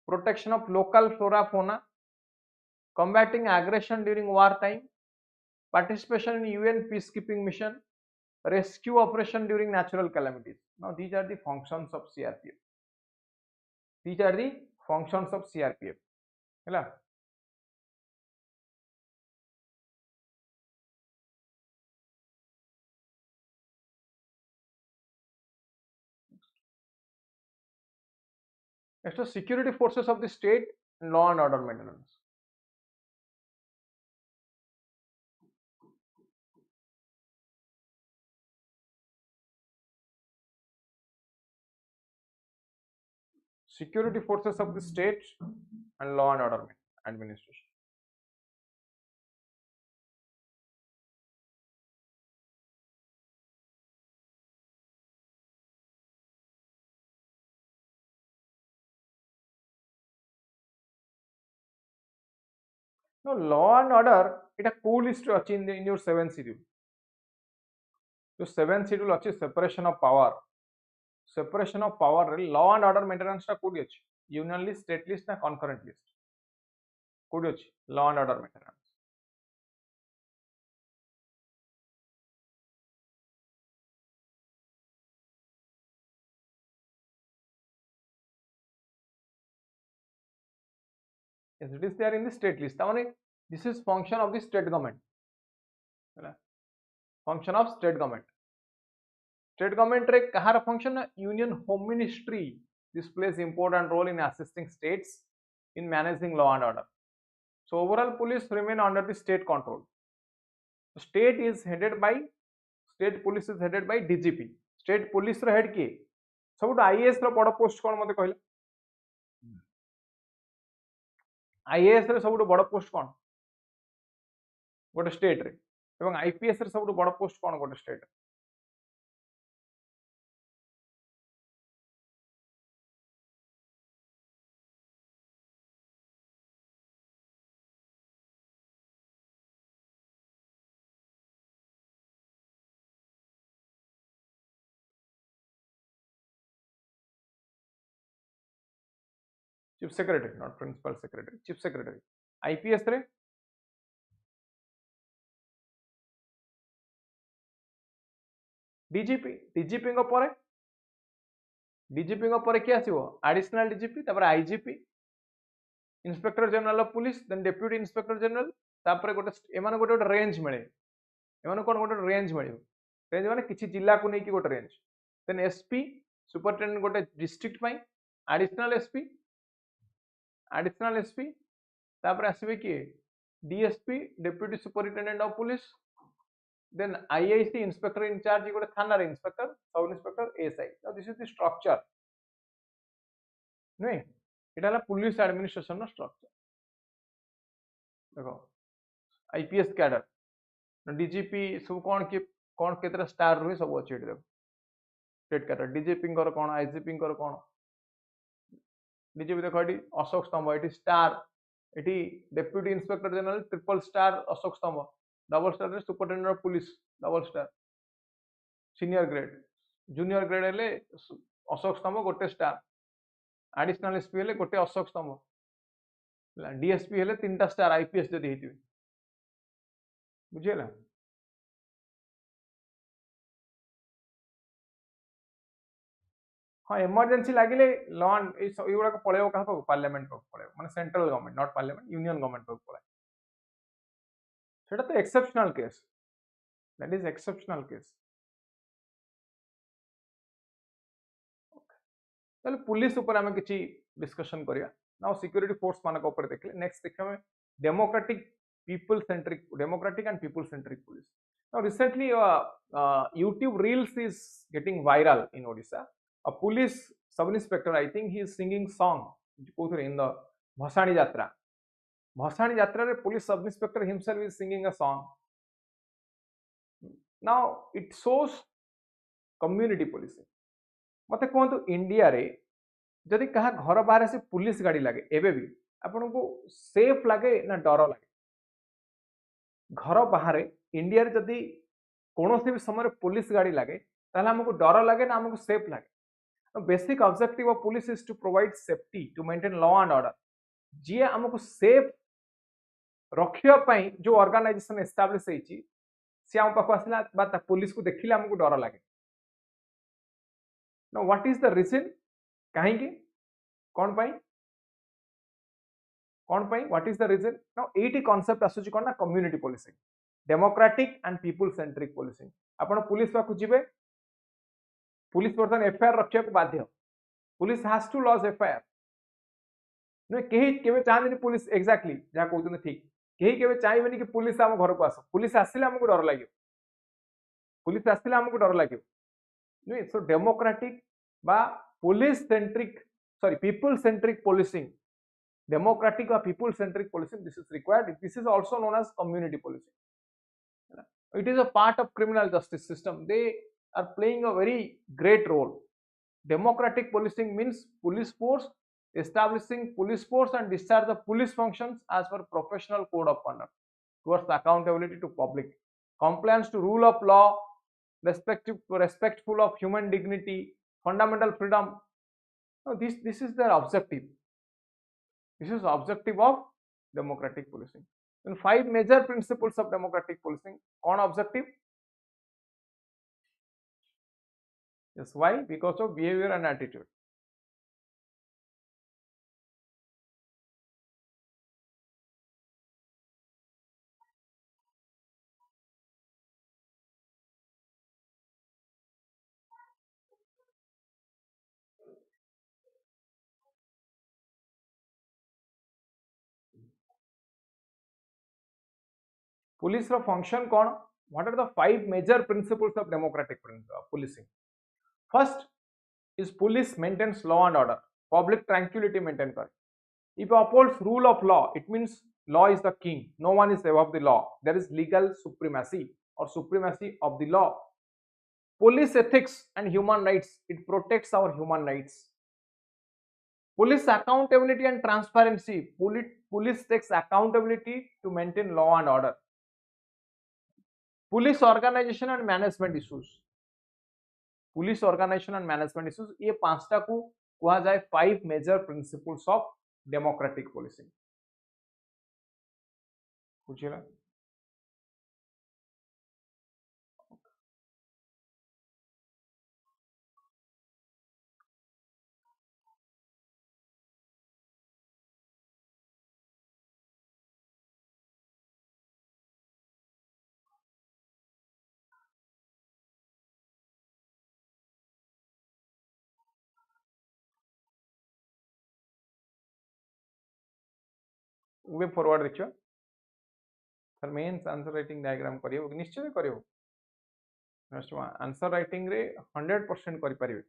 protection of local flora fauna combating aggression during war time participation in UN peacekeeping mission rescue operation during natural calamities Now these are the functions of CRPF. These are the functions of CRPF. है Next, security forces of the state and law and order maintenance. Security forces of the state and law and order administration. No, law and order, it a cool list in your 7th schedule. So 7th schedule अच्छी separation of power. Separation of power law and order maintenance टा कोडी अछि. Union list, state list ना concurrent list. कोडी अछि law and order maintenance. Yes, it is there in the state list. This is function of the state government. Function of state government. State government रे कहार function Union Home Ministry. This plays important role in assisting states in managing law and order. So overall police remain under the state control. State is headed by state police is headed by DGP. State police row head किए सब IAS रो बड़ post कौन मते कहले IAS रे सब बड़ post कौन गोटे स्टेट रे एवं IPS रे सब बड़ पोस्ट कौन गोटे state Chief Secretary, not Principal Secretary. Chief Secretary. IPS रे DGP. DGP को परे DGP को परे क्या आसीबो Additional DGP तापर IGP Inspector General of Police then Deputy Inspector General तापर गोटे एमान गोटे गोटे रेंज मिले एमान कोन गोटे रेंज मिले रेंज माने किछि जिल्ला को नै कि गोटे रेंज देन SP Superintendent गोटे डिस्ट्रिक्ट पई Additional SP तापर आसीबे कि DSP Deputy Superintendent of Police then IIC Inspector in charge गोटे थाना रे Inspector Sub Inspector ASI. Now this is the structure नहीं इटा हला पुलिस एडमिनिस्ट्रेशन नो स्ट्रक्चर देखो IPS कैडर DGP सब कौन केतरा स्टार रही सब अच्छे देखो स्टेट कैडर DGP कर कौन IGP कर कौन DGP देखो ये अशोक स्तंभ ये स्टार ये deputy inspector general triple star Ashok स्तंभ डबल स्टार रे superintendent of police double star senior grade junior grade हेले अशोक स्तंभ गोटे स्टार एडिशनल एसपी हेले गोटे अशोक स्तंभ डीएसपी हेले 3टा स्टार आईपीएस जदी हेतिबे बुझियला हाँ इमरजेंसी लागिले लॉन एगुड़ा पड़े क्या पार्लियामेंट पड़े माने central government not parliament union government पड़े सेटा तो exceptional case that is exceptional case ताले पुलिस ऊपर हमें किछि डिस्कशन करिया नाउ सिक्योरिटी फोर्स मानक ऊपर देखले नेक्स्ट देखिए हमें democratic and people centric police now recently YouTube reels is getting viral in Odisha. A police sub inspector, I think he is singing song in the Bhasani Jatra re police sub inspector himself is singing a song. Now it shows community policing. मते कहतु India रे जदि कहा घर बाहर से police गाड़ी लगे एबे भी आपन को सेफ लगे ना डर लगे घर बाहर इंडिया रे जदि कोनोसी भी समय पुलिस गाड़ी लगे ताले हमको डर लगे ना हमको सेफ लगे basic objective of police is to provide safety to maintain law and order जी हमको सेफ रखिया पई जो ऑर्गेनाइजेशन एस्टैब्लिश हेची से हम पाखो आसला बा पुलिस को देखिले हमको डर लगे Now what is the reason? Kahinki? Kon pai? What is the reason? Now 80 concept asuchi kon na community policing, democratic and people centric policing. आपण पुलिस पाखु जिबे, पुलिस बर्तन एफआईआर रखिया को बाध्य, police has to lodge FIR नुहे केही केबे चाहनी पुलिस एक्जाक्टली जहा कहउछन ठीक केही केबे चाहबेनी कि पुलिस हम घर को आसो, पुलिस आसिले हमको डर लागियो, पुलिस आसिले हमको डर लागियो नुहे. सो डेमोक्रेटिक बा police centric sorry people centric policing, democratic or people centric policing, this is required. This is also known as community policing. It is a part of criminal justice system. They are playing a very great role. Democratic policing means police force establishing police force and discharge the police functions as per professional code of conduct towards accountability to public, compliance to rule of law, respectful of human dignity, fundamental freedom. Now this is their objective. This is objective of democratic policing. And 5 major principles of democratic policing. Kon objective? Yes, why? Because of behavior and attitude. Police function kon? What are the 5 major principles of democratic policing? First is police maintains law and order, public tranquility maintain kare. If upholds rule of law, it means law is the king, no one is above the law. There is legal supremacy or supremacy of the law. Police ethics and human rights, it protects our human rights. Police accountability and transparency, police takes accountability to maintain law and order. Police organization and management issues, police organization and management issues, ये पांचटा को कहा जाए 5 major principles of democratic policing. बुझिला? Way forward देखियो sir mains answer writing diagram करियो निश्चय करियो next answer writing रे 100% करि परिबे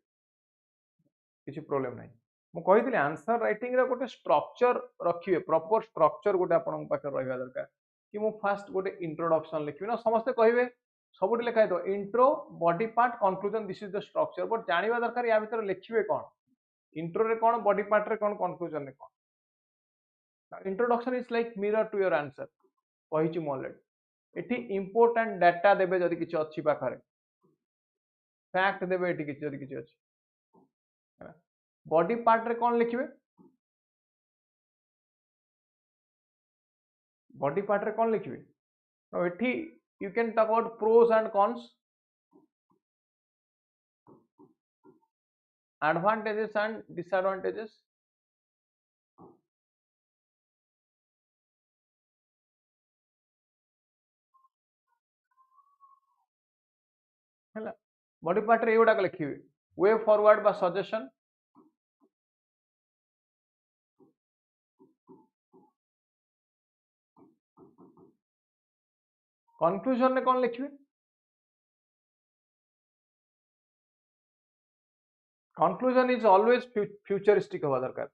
किछि प्रॉब्लम नाही मु कहितले आंसर राइटिंग रे गोटे स्ट्रक्चर रखिबे प्रॉपर स्ट्रक्चर गोटे आपन पाखे रहबा दरकार कि मु फास्ट गोटे इंट्रोडक्शन लिखिबे ना समस्त कहिबे सबुटी लिखाय दो intro body part conclusion this is the structure but जानिबा दरकार या भीतर लिखिबे कोन इंट्रो रे कोन बॉडी पार्ट रे कोन कंक्लूजन रे कोन. Introduction is like mirror to your answer कहिछि मु ऑलरेडी एठी इंपोर्टेंट डाटा देबे जदि किछि अछि पाखरे फैक्ट देबे एठी किछि जदि किछि अछि बॉडी पार्ट रे कोन लिखिबे बॉडी पार्ट रे कोन लिखिबे नो एठी you can talk about pros and cons advantages and disadvantages body part रे एगुडा लिखिबे वे फॉरवर्ड बा सजेशन कंक्लूजन रे कोन लिखिबे कंक्लूजन इज ऑलवेज फ्यूचरिस्टिक होवा दरकार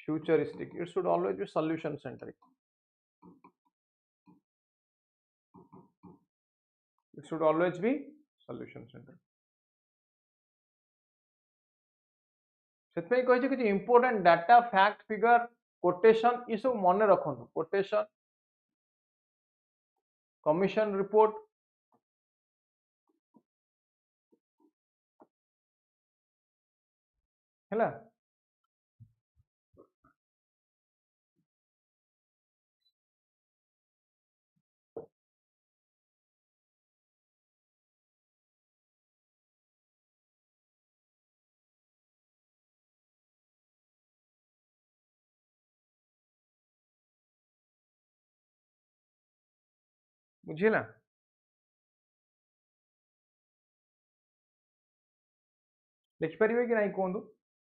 futuristic it should always be solution centric it should always be solution centric सेतपई कहि कि important data fact figure quotation ये सब मन रखंतु कोटेशन कमिशन रिपोर्ट हैला बुझिला लिखिपारे कि ना कहतु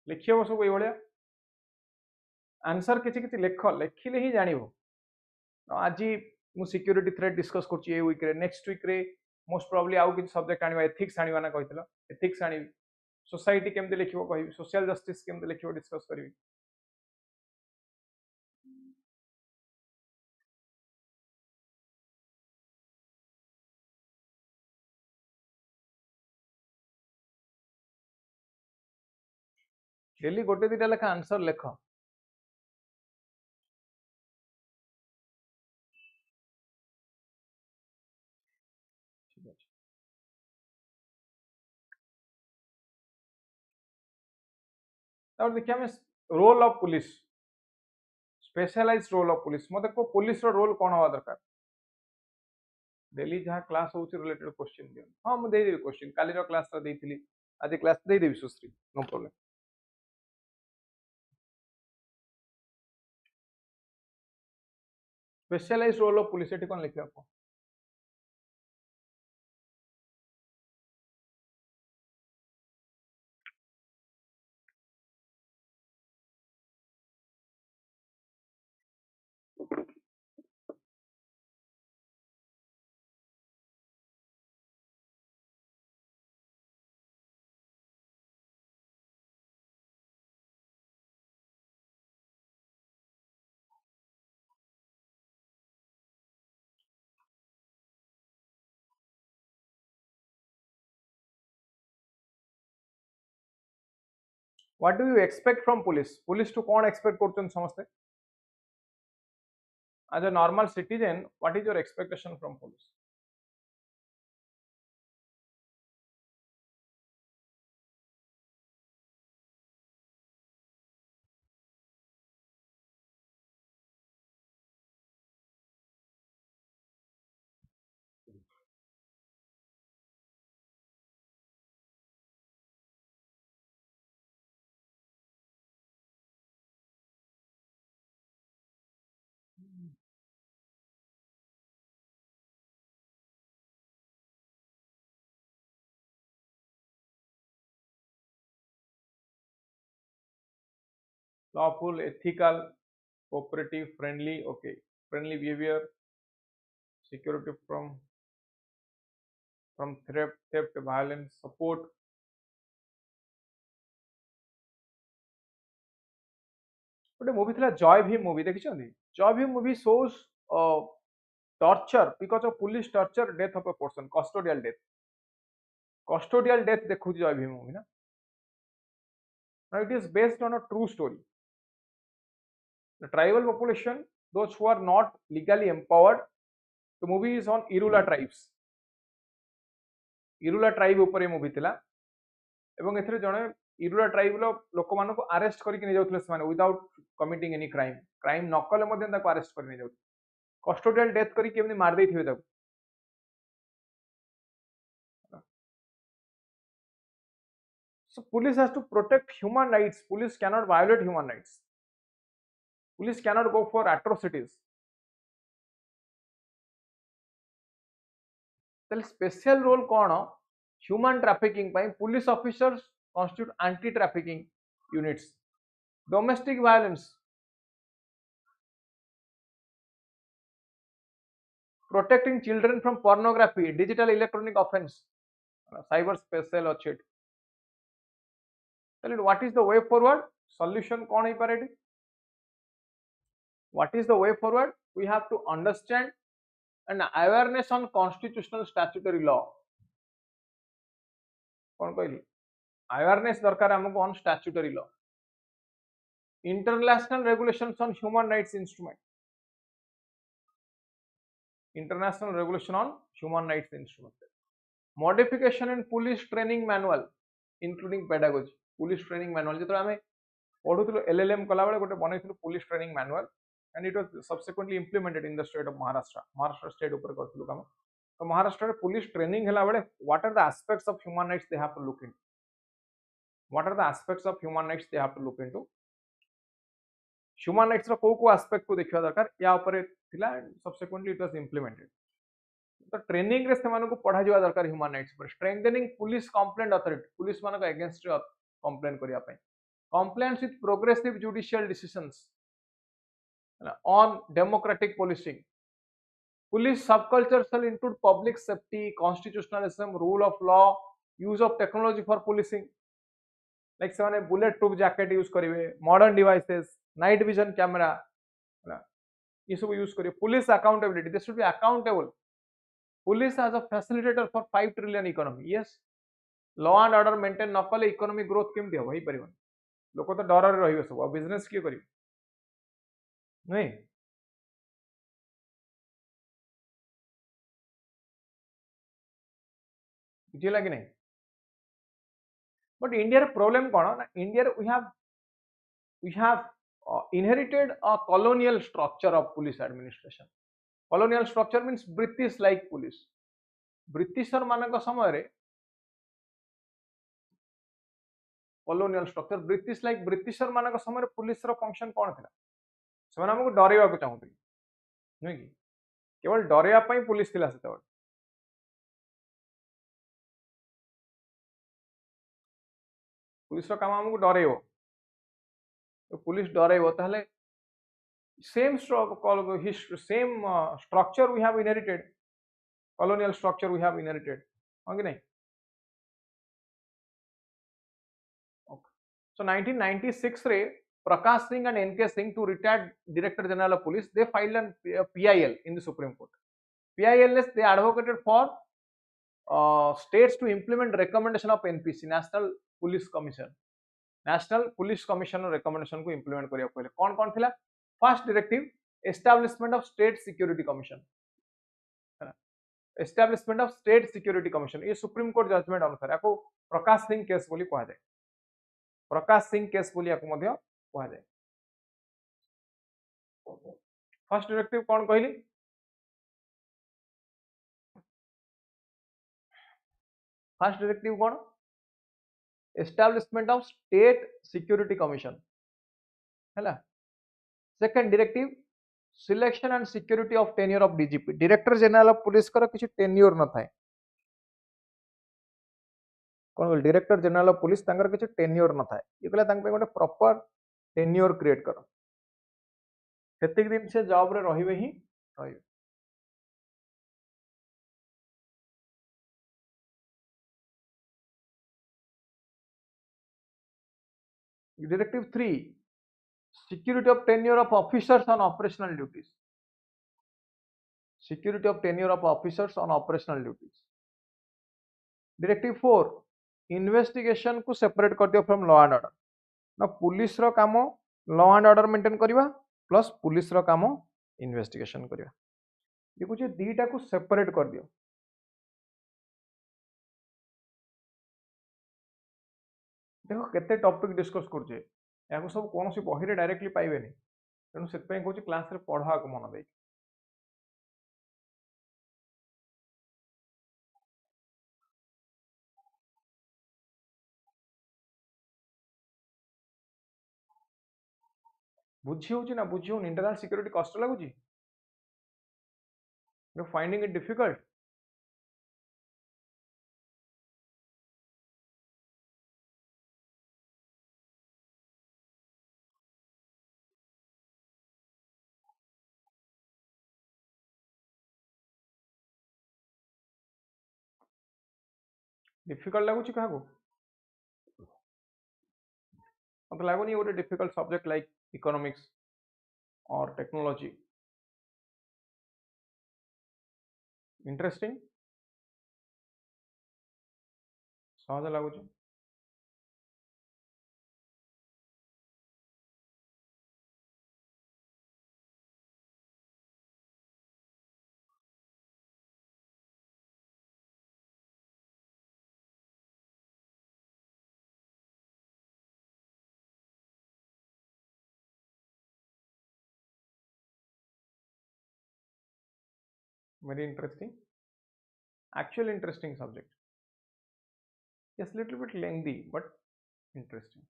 लिखिब सब ये आंसर किसी किसी लेख लिखिले ही जान आज मु सिक्योरिटी थ्रेट डिस्कस कर वीक नेक्स्ट वीक रे मोस्ट प्रोबेबली आउ किसी सब्जेक्ट आनी एथिक्स आनी ना कही एथिक्स आनी सोसाइटी केमती लिख कह सोशल जस्टिस केमती लिख डिस्कस करी डेली गोटे दिटा लेखा आंसर लेख देखिए role of police specialize role of police मत को पुलिस रो रोल कौन हवा दरकार डेली जहाँ क्लास हो रिलेटेड क्वेश्चन दियो हाँ मुझे देदेवी क्वेश्चन काली क्लास आज क्लास देदेवी Sushree no problem specialize role of police ये कौन लिखा आपको what do you expect from police police टू कौन एक्सपेक्ट करते समस्ते as a normal citizen what is your expectation from police lawful ethical cooperative friendly okay friendly behavior security from theft violence support गोटे movie थिला जय Bhim movie देखिछन्ती जय Bhim movie shows torture because of police torture death of a person custodial death देखु जय Bhim movie ना it is based on a true story the tribal population those who are not legally empowered the movie is on irula tribe ऊपर movie थिला एवं एथरे जणे Irula tribe लो लोक मानको arrest करके नै जाउथले से माने विदाउट कमिटिंग एनी क्राइम न कले मध्ये ताको अरेस्ट करने जाउ कस्टोडियल डेथ करी केमनी मार देई थिबे ताको so police has to protect human rights police cannot violate human rights police cannot go for atrocities then special role cone human trafficking pi police officers constitute anti trafficking units domestic violence protecting children from pornography digital electronic offense cyber special अच्छे what is the way forward solution कौन ही पारे what is the way forward we have to understand an awareness on constitutional statutory law कौन कहली awareness दरकार हमको on statutory law international regulations on human rights instrument international regulation on human rights instrument modification in police training manual including pedagogy police training manual जो आम पढ़ुल LLM कला गोटे बनई police training manual and it was subsequently implemented in the state of Maharashtra state ऊपर करथिलु काम तो Maharashtra police training हला बळे what are the aspects of human rights they have to look into what are the aspects of human rights they have to look into human rights रो को aspect को देखिवा दरकार या ऊपर थिला and subsequently it was implemented तो training रे सेमान को पढ़ा जावा दरकार ह्यूमन राइट्स पर strengthening police complaint authority police मान अगेंस्ट कंप्लेंट करिया पई complaints with progressive judicial decisions on democratic policing police subculture shall include public safety constitutionalism rule of law use of technology for policing like से bullet proof jacket use करेंगे modern devices night vision camera ये सब use करिए police accountability they should be accountable police as a facilitator for 5 trillion economy yes law and order maintain न कले economy growth केमती हम हो पार लोक तो डर रे सब बिजनेस किए कर नहीं बुझेगा कि नहीं बट इंडिया प्रॉब्लम कौन ना India we have inherited a colonial structure of police administration colonial structure means British like police britisher मान समय रे colonial structure British like britisher मान समय पुलिस रो फंक्शन कौन था से हमको डरेवा को चाहते नुह कि केवल डरेवा पई पुलिस थिला सेते पुलिस रो काम हमको डरेबो तो पुलिस डरेबो ताहले same structure we have inherited colonial structure we have inherited हाँ कि नहीं okay. So 1996 रे Prakash Singh and NK Singh to retired Director General of Police they filed an PIL in the Supreme Court PIL is they advocated for states to implement recommendation of NPC National Police Commission recommendation को implement करिया पहले कौन थिला first directive establishment of state security commission establishment of state security commission ये supreme court judgement अनुसार याको Prakash Singh case बोली कहा जाए प्रकाश सिंह केस बोली याको मध्य कहा जाए फर्स्ट डायरेक्टिव कौन कहली फर्स्ट डायरेक्टिव कौन establishment of state security commission हैला second directive selection and security of tenure of DGP director general of police कर किसी टेन्योर न थाए कौन बोल डायरेक्टर जनरल ऑफ पुलिस तांकर किसी टेन्योर न थाए ये कहला तांक पे गोटे प्रॉपर टेन्योर क्रिएट करो सेतिक दिन से जॉब रे रहिबे ही रहिबे Directive 3 security of tenure of officers on operational duties security of tenure of officers on operational duties Directive 4 investigation को separate कर दियो from law and order ना पुलिस रो काम law and order मेंटेन करबा प्लस पुलिस रो काम investigation करबा ये कुछ दीटा को सेपरेट कर दियो देखो केते टॉपिक डिस्कस करछे याको सब कोन सी बही रे डायरेक्टली पाइबेनी तेणु से कहूँ क्लास रे पढ़ा को मन दे बुझी होची ना बुझी हो इंटरनल सिक्योरिटी कष्ट लागुची you finding it difficult difficult लगुच क्या मतलब लगुनि गोटे डिफिकल्ट सब्जेक्ट लाइक इकोनॉमिक्स और टेक्नोलॉजी इंटरेस्टिंग सहज लगुच very interesting actually interesting subject yes little bit lengthy but interesting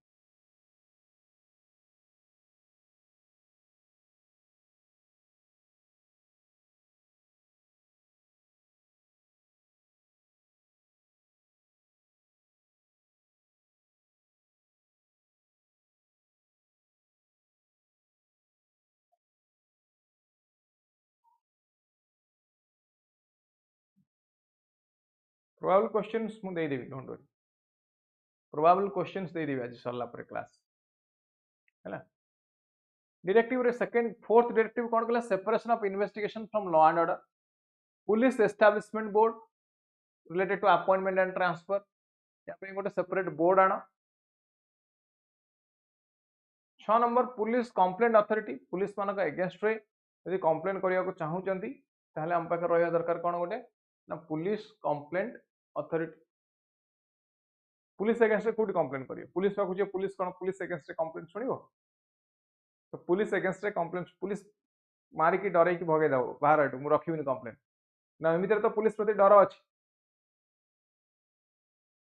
probable questions मु दे देबी, डोंट वरी, प्रोबेबल क्वेश्चंस दे देबी आज सरला पर क्लास हैला। डायरेक्टिव रे सेकंड फोर्थ डायरेक्टिव कोन कहला, separation of investigation from law and order, police establishment board related to appointment and transfer, या पे गोटे सेपरेट बोर्ड आनो। 6 number police complaint authority, police मानक अगेंस्ट रे यदि कंप्लेंट करिया को चाहूचंती ताहले हम पाखे रहया दरकार कोन गोटे ना police complaint authority. Police against रे कोठी कंप्लेंट करियो, पुलिस पाखु जे पुलिस कोन पुलिस अगेंस्ट रे कंप्लेंट सुनिबो, तो पुलिस अगेंस्ट रे कंप्लेंट, पुलिस मारी की डरे की भगे दाओ बाहर हटू मु रखिबिनी कंप्लेंट ना, एमितिर तो पुलिस प्रति डर अछि,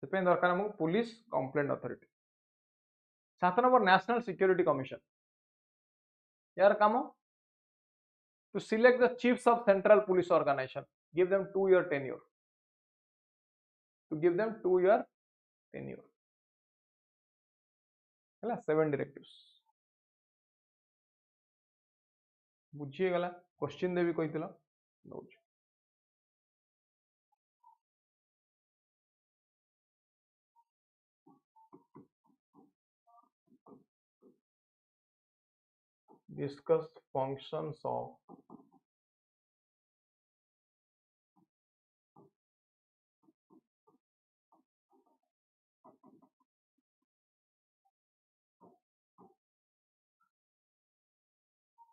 सेपे दरकार हमकु police complaint authority. 7 number national security commission, यार काम to select the chiefs of central police organization, give them 2-year tenure, to give them 2-year tenure हैला। 7 directives बुझिए गला, question Devi कहितला दउछ। Discuss functions of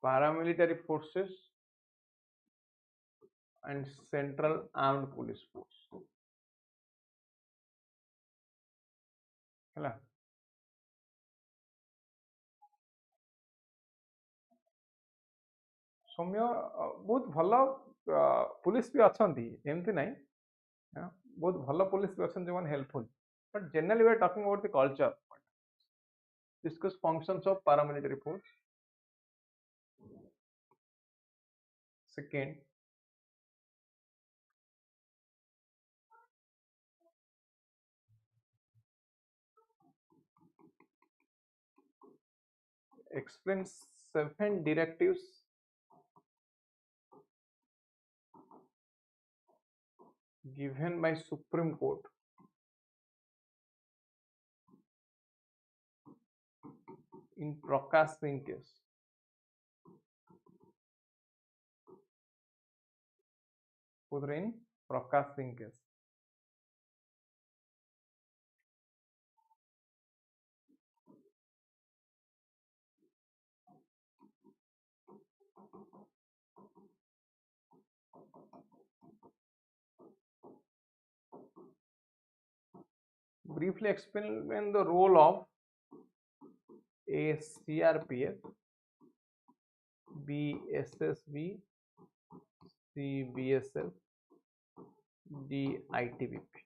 paramilitary forces and central armed police force हैला। सौम्य बहुत भल police भी अछंती, एमती नहीं, बहुत भल पुलिस भी अछंती जो helpful, but generally we are talking about the culture. Discuss functions of paramilitary force। Second, explain 7 directives given by Supreme Court in Prakash Singh case। in Prakash Singh case, briefly explain the role of a CRPF, BSSB, CBSF, DITBP।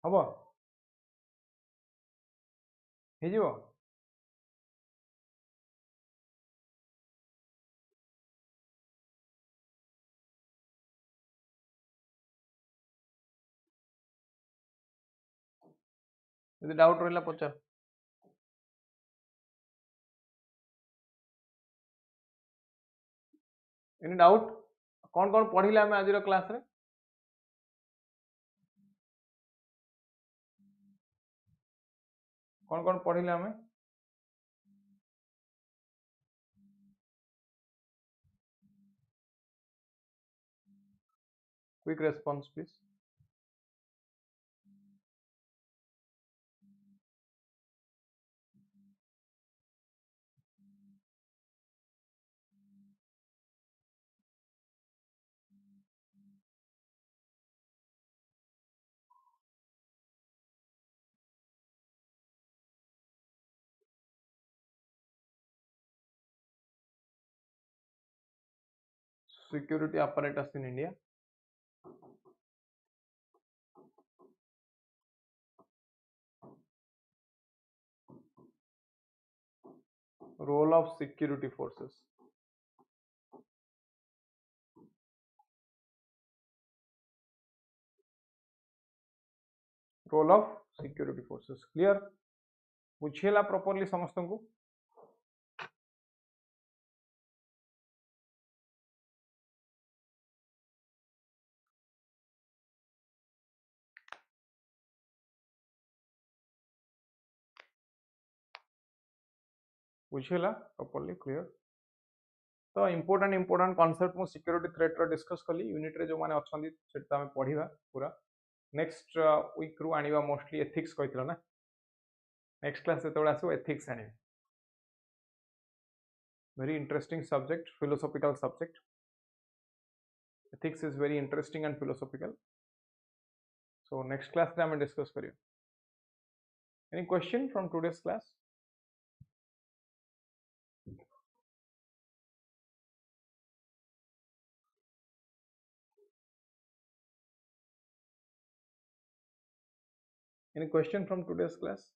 हम हेजिबो यदि doubt रहला पचार। Any doubt कौन कौन पढ़िले हमें आज class रे, कौन कौन पढ़िले हमें? Quick response please. Security apparatus in India, role of security forces, role of security forces। Clear बुझेला प्रॉपर्ली समस्त को? बुझीला प्रॉपर्ली क्लियर तो इंपोर्टेंट कॉन्सेप्ट मु सिक्योरिटी थ्रेट रो डिस्कस कली यूनिट रे जो माने अछंदी सेटा हम पढिबा पूरा नेक्स्ट वीक रु आनिबा मोस्टली एथिक्स कहितला ना नेक्स्ट क्लास जेतोळे आसो ethics आनिबा very interesting subject philosophical subject ethics is very interesting and philosophical so next class रे हम डिस्कस करियो any question from today's class any question from today's class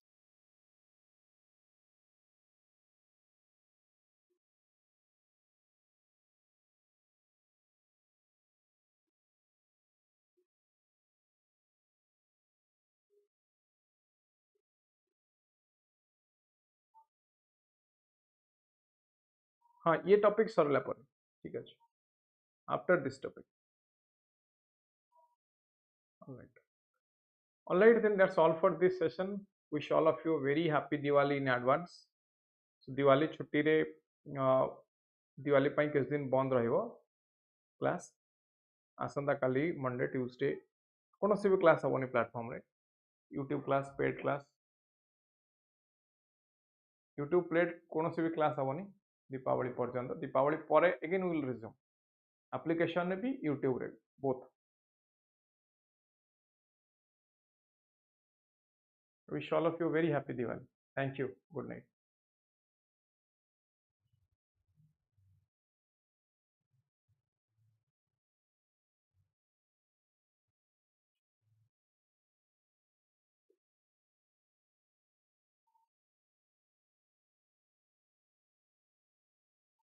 हाँ ये topic सरला पर ठीक है after this topic all right then that's all for this session wish all of you a very happy Diwali in advance so Diwali छुट्टी रे दिवाली ପାଇଁ किस दिन बंद रहिबो क्लास आसंता काली मंडे ट्यूसडे कौन सी भी क्लास हबनी प्लेटफॉर्म रे YouTube class paid class YouTube plate कौन सी भी क्लास हबनी दीपावली पर्यंत दीपावली परे अगेन विल रिज्यूम एप्लीकेशन रे भी यूट्यूब रे both wish all of you very happy Diwali thank you good night